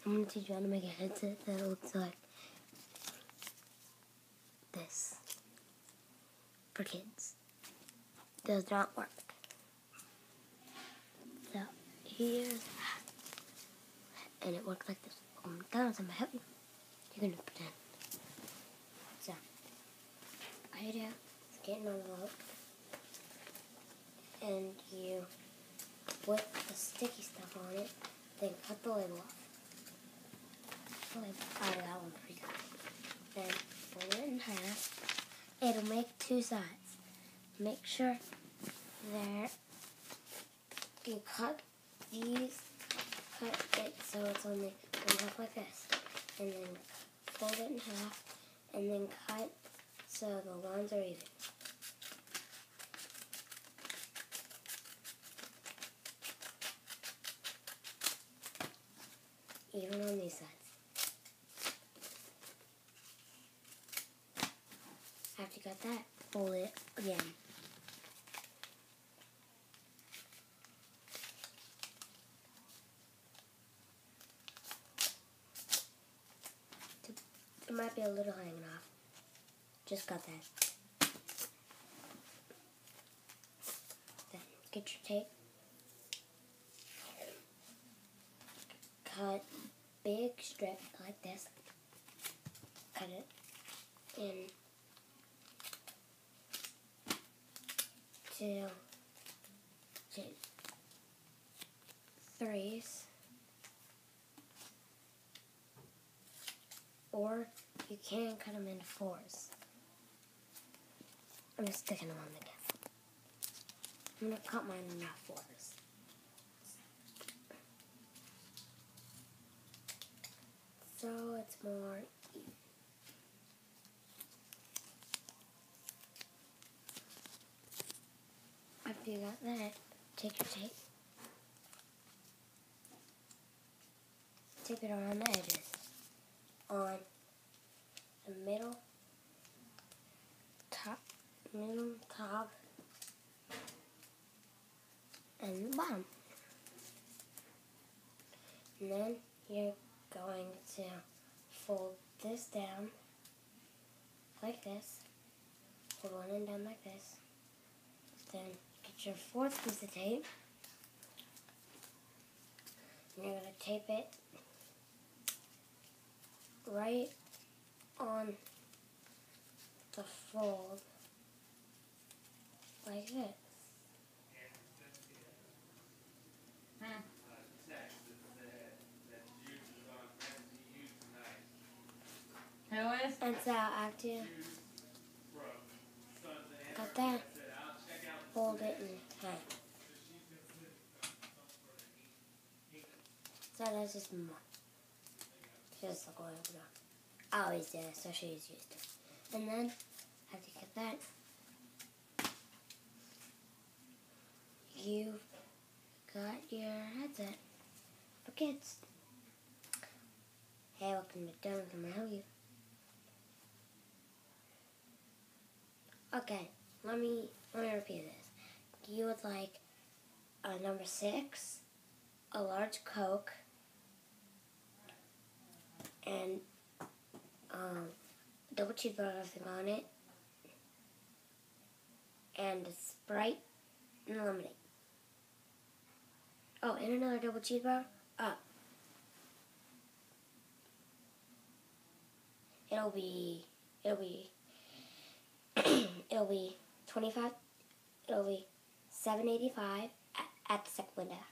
I'm going to teach you how to make a headset that looks like this for kids. Does not work. So here's and it works like this. Oh my goodness, I'm gonna help you. You're gonna pretend. So all you do is get an envelope and you put the sticky stuff on it, then cut the label off. The label, I got one for you guys. Then fold it in half. It'll make two sides. Make sure that you cut these, cut it so it's only one half like this, and then fold it in half, and then cut so the lines are even. Even on these sides. After you got that, fold it again. It might be a little hanging off. Just got that. Then get your tape. Cut big strip like this. Cut it in two threes. Or you can cut them into fours. I'm just sticking them on together. I'm going to cut mine into fours. So it's more even. After you got that, take your tape. Tape it around the edges. On the middle, top, and the bottom. And then you're going to fold this down like this, fold one end down like this, then get your fourth piece of tape, and you're going to tape it right on the fold like this. And so after you got that, fold it in half. So that's just more. Just like what I always do, so she's used to. And then after you get that, you've got your headset for kids. Hey, welcome to Dylan. Can I help you? Okay, let me repeat this. You would like a number 6, a large Coke, and double cheeseburger thing on it, and a Sprite and lemonade. Oh, and another double cheeseburger. It'll be it'll be $25. It'll be $7.85 at the second window.